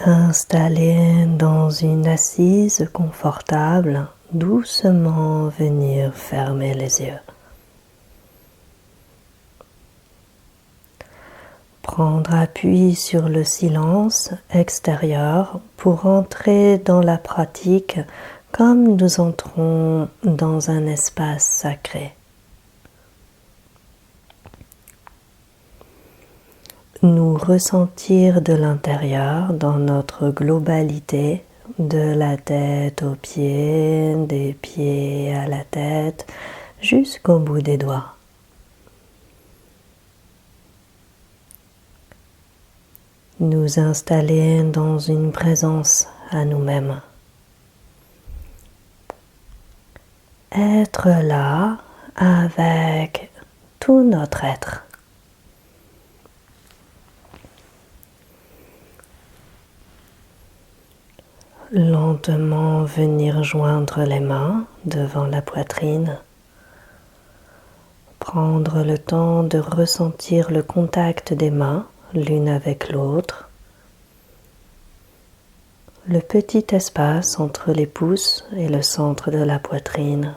Installé dans une assise confortable, doucement venir fermer les yeux. Prendre appui sur le silence extérieur pour entrer dans la pratique comme nous entrons dans un espace sacré. Nous ressentir de l'intérieur dans notre globalité, de la tête aux pieds, des pieds à la tête, jusqu'au bout des doigts. Nous installer dans une présence à nous-mêmes. Être là avec tout notre être. Lentement venir joindre les mains devant la poitrine. Prendre le temps de ressentir le contact des mains l'une avec l'autre. Le petit espace entre les pouces et le centre de la poitrine.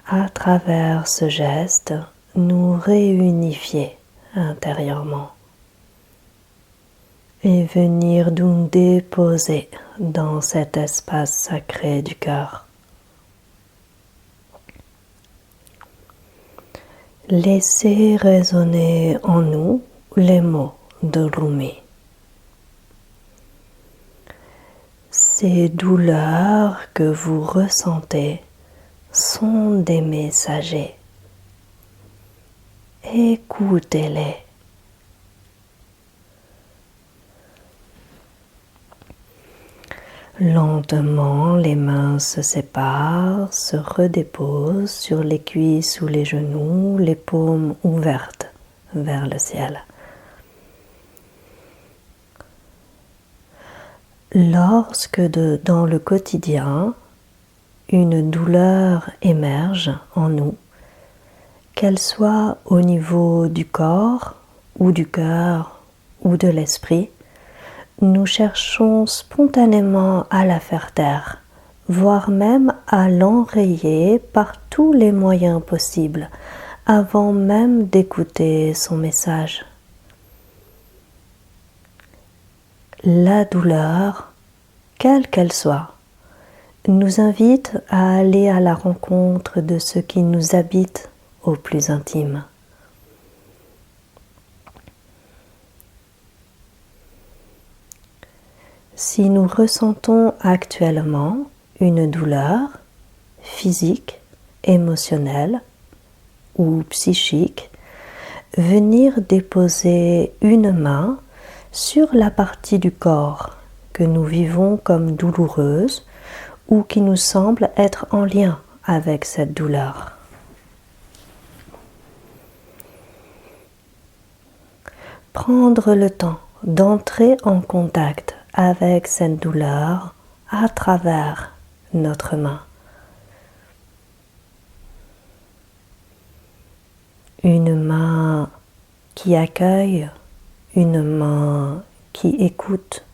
À travers ce geste, nous réunifier intérieurement. Et venir nous déposer dans cet espace sacré du cœur. Laissez résonner en nous les mots de Rumi. Ces douleurs que vous ressentez sont des messagers. Écoutez-les. Lentement, les mains se séparent, se redéposent sur les cuisses ou les genoux, les paumes ouvertes vers le ciel. Lorsque dans le quotidien, une douleur émerge en nous, qu'elle soit au niveau du corps ou du cœur ou de l'esprit, nous cherchons spontanément à la faire taire, voire même à l'enrayer par tous les moyens possibles, avant même d'écouter son message. La douleur, quelle qu'elle soit, nous invite à aller à la rencontre de ce qui nous habite au plus intime. Si nous ressentons actuellement une douleur physique, émotionnelle ou psychique, venir déposer une main sur la partie du corps que nous vivons comme douloureuse ou qui nous semble être en lien avec cette douleur. Prendre le temps d'entrer en contact avec cette douleur à travers notre main. Une main qui accueille, une main qui écoute,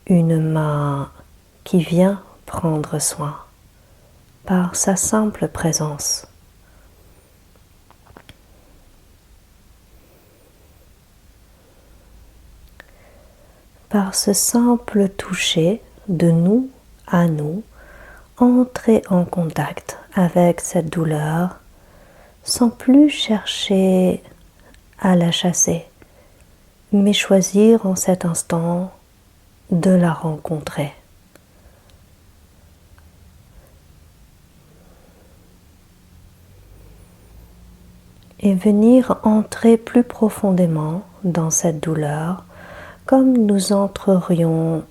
une main qui vient prendre soin par sa simple présence. Par ce simple toucher de nous à nous, entrer en contact avec cette douleur sans plus chercher à la chasser, mais choisir en cet instant de la rencontrer. Et venir entrer plus profondément dans cette douleur comme nous entrerions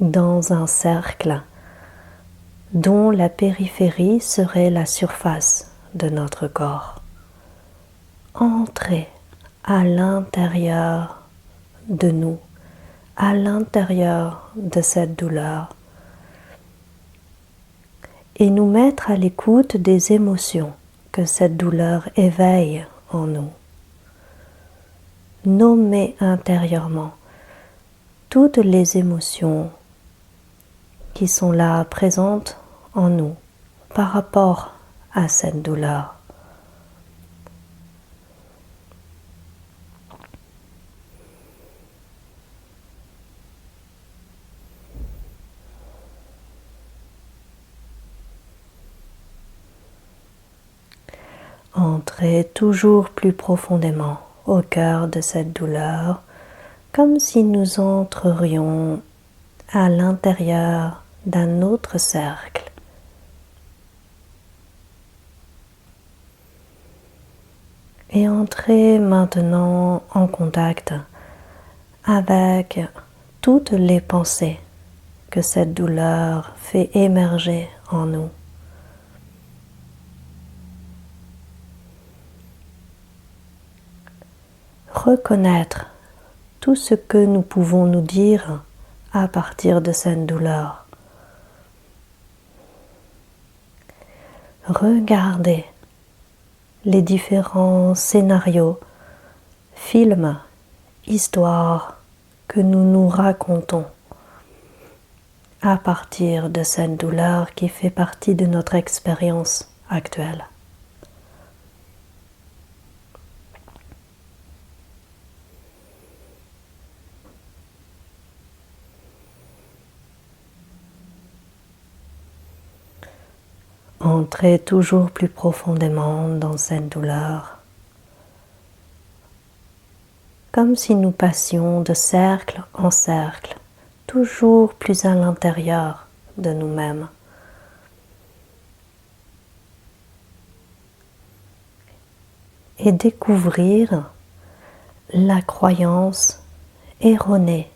dans un cercle dont la périphérie serait la surface de notre corps. Entrer à l'intérieur de nous, à l'intérieur de cette douleur et nous mettre à l'écoute des émotions que cette douleur éveille en nous. nommer intérieurement toutes les émotions qui sont là présentes en nous par rapport à cette douleur. Entrez toujours plus profondément au cœur de cette douleur, comme si nous entrerions à l'intérieur d'un autre cercle. Et entrez maintenant en contact avec toutes les pensées que cette douleur fait émerger en nous. Reconnaître tout ce que nous pouvons nous dire à partir de cette douleur. Regardez les différents scénarios, films, histoires que nous nous racontons à partir de cette douleur qui fait partie de notre expérience actuelle. Entrez toujours plus profondément dans cette douleur, comme si nous passions de cercle en cercle, toujours plus à l'intérieur de nous-mêmes. Et découvrir la croyance erronée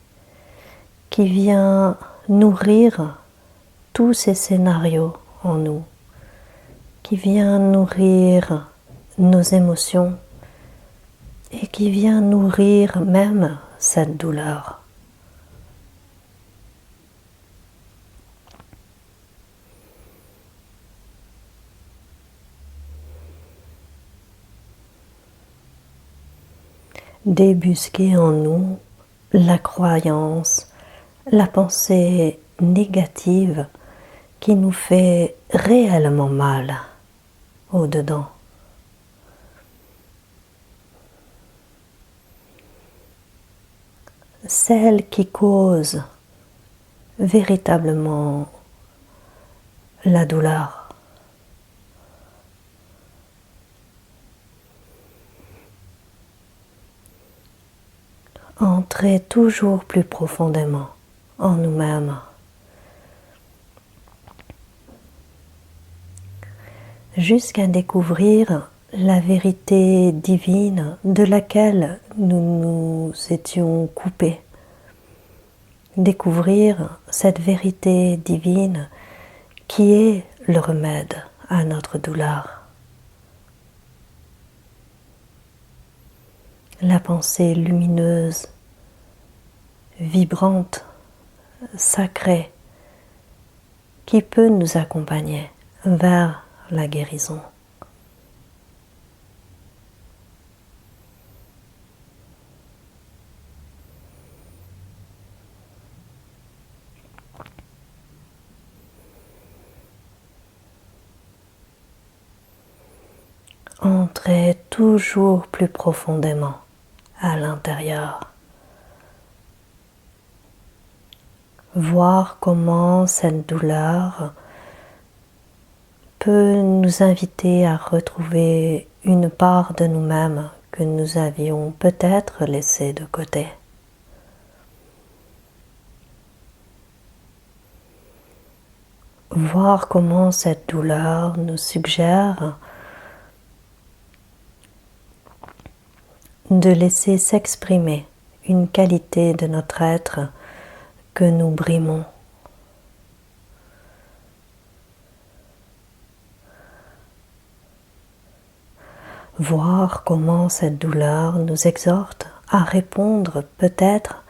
qui vient nourrir tous ces scénarios en nous, qui vient nourrir nos émotions et qui vient nourrir même cette douleur. Débusquer en nous la croyance, la pensée négative qui nous fait réellement mal au-dedans. Celle qui cause véritablement la douleur. Entrez toujours plus profondément en nous-mêmes. Jusqu'à découvrir la vérité divine de laquelle nous nous étions coupés. Découvrir cette vérité divine qui est le remède à notre douleur. La pensée lumineuse, vibrante, sacrée, qui peut nous accompagner vers la guérison. Entrez toujours plus profondément à l'intérieur. Voir comment cette douleur peut nous inviter à retrouver une part de nous-mêmes que nous avions peut-être laissée de côté. Voir comment cette douleur nous suggère de laisser s'exprimer une qualité de notre être que nous brimons. Voir comment cette douleur nous exhorte à répondre peut-être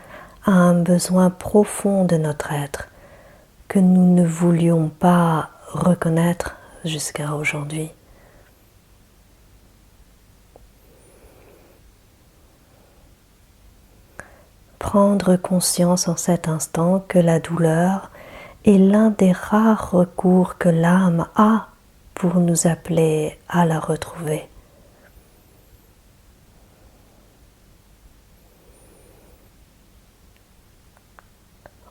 à un besoin profond de notre être que nous ne voulions pas reconnaître jusqu'à aujourd'hui. prendre conscience en cet instant que la douleur est l'un des rares recours que l'âme a pour nous appeler à la retrouver.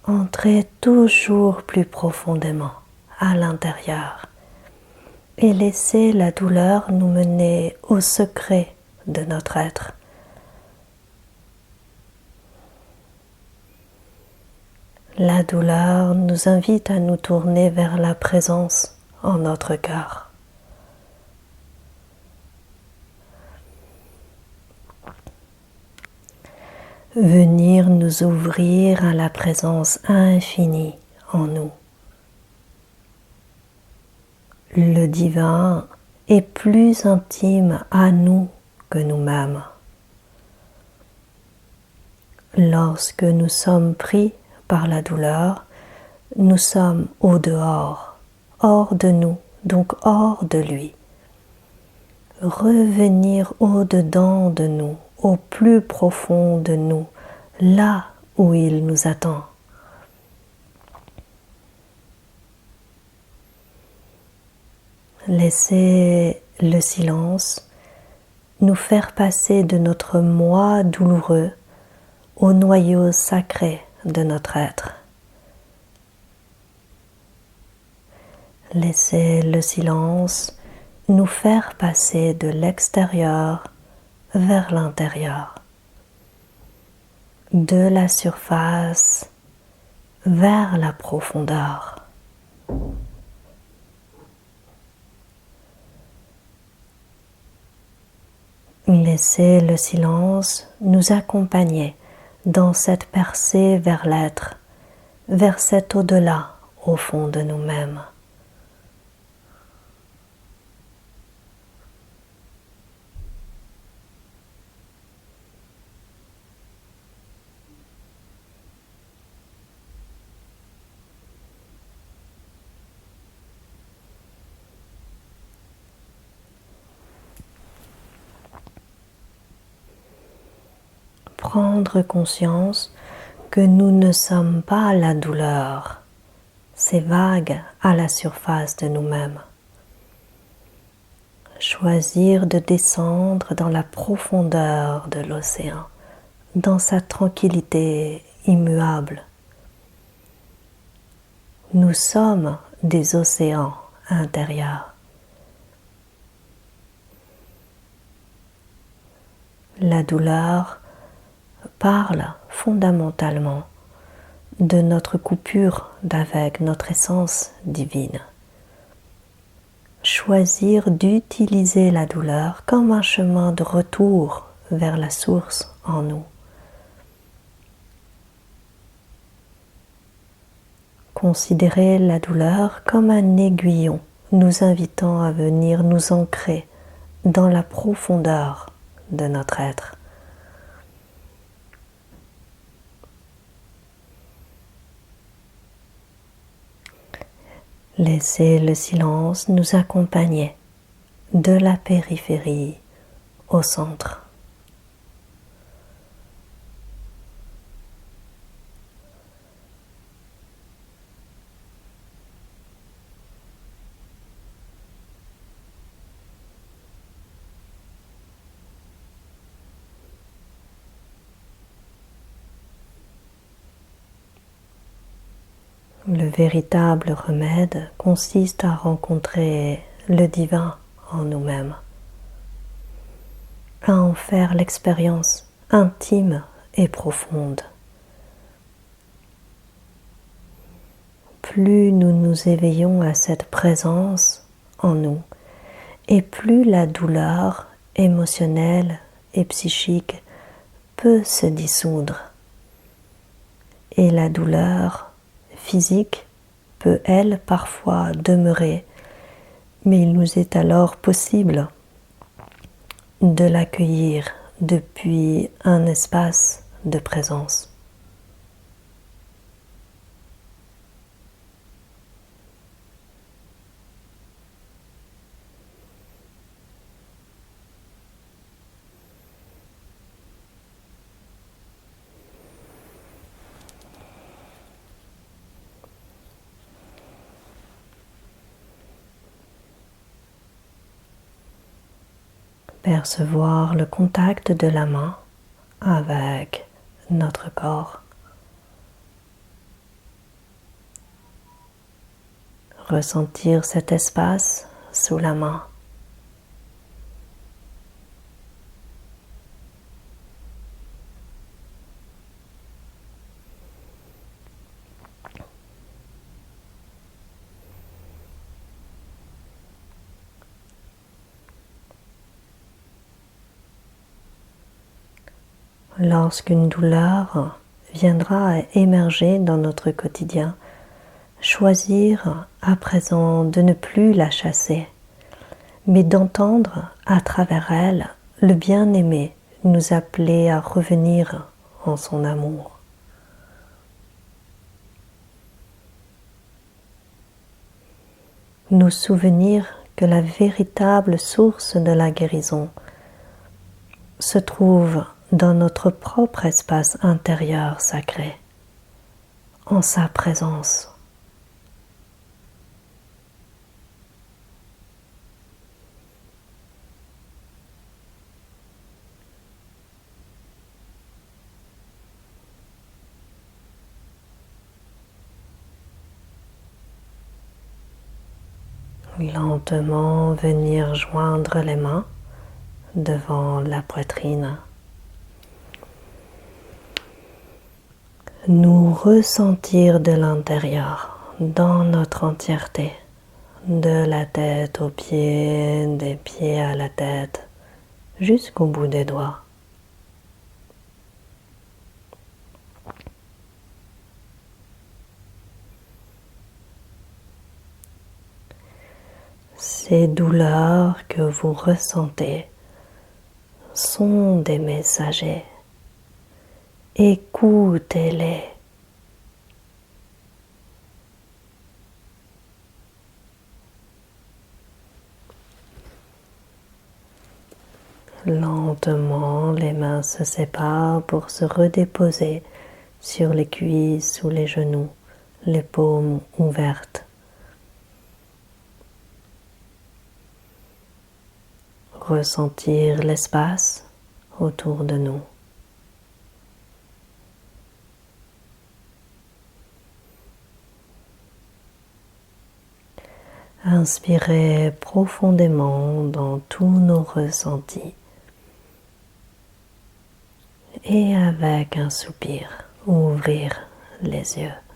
Entrez toujours plus profondément à l'intérieur et laissez la douleur nous mener au secret de notre être. La douleur nous invite à nous tourner vers la présence en notre cœur. Venir nous ouvrir à la présence infinie en nous. Le divin est plus intime à nous que nous-mêmes. Lorsque nous sommes pris par la douleur, nous sommes au dehors, hors de nous, donc hors de lui. Revenir au-dedans de nous, au plus profond de nous, là où il nous attend. Laissez le silence nous faire passer de notre moi douloureux au noyau sacré de notre être. Laissez le silence nous faire passer de l'extérieur vers l'intérieur, de la surface vers la profondeur. Laissez le silence nous accompagner dans cette percée vers l'être, vers cet au-delà au fond de nous-mêmes. Prendre conscience que nous ne sommes pas la douleur, ces vagues à la surface de nous-mêmes. Choisir de descendre dans la profondeur de l'océan, dans sa tranquillité immuable. Nous sommes des océans intérieurs. La douleur parle fondamentalement de notre coupure d'avec notre essence divine. Choisir d'utiliser la douleur comme un chemin de retour vers la source en nous. Considérer la douleur comme un aiguillon nous invitant à venir nous ancrer dans la profondeur de notre être. Laissez le silence nous accompagner de la périphérie au centre. Le véritable remède consiste à rencontrer le divin en nous-mêmes, à en faire l'expérience intime et profonde. Plus nous nous éveillons à cette présence en nous, et plus la douleur émotionnelle et psychique peut se dissoudre. Et la douleur physique peut, elle, parfois demeurer, mais il nous est alors possible de l'accueillir depuis un espace de présence. Percevoir le contact de la main avec notre corps. Ressentir cet espace sous la main. Lorsqu'une douleur viendra à émerger dans notre quotidien, choisir à présent de ne plus la chasser, mais d'entendre à travers elle le bien-aimé nous appeler à revenir en son amour. Nous souvenir que la véritable source de la guérison se trouve dans notre propre espace intérieur sacré, en sa présence. Lentement venir joindre les mains devant la poitrine. Nous ressentir de l'intérieur, dans notre entièreté, de la tête aux pieds, des pieds à la tête, jusqu'au bout des doigts. Ces douleurs que vous ressentez sont des messagers. Écoutez-les. Lentement, les mains se séparent pour se redéposer sur les cuisses ou les genoux, les paumes ouvertes. Ressentir l'espace autour de nous. Inspirez profondément dans tous nos ressentis et avec un soupir, ouvrir les yeux.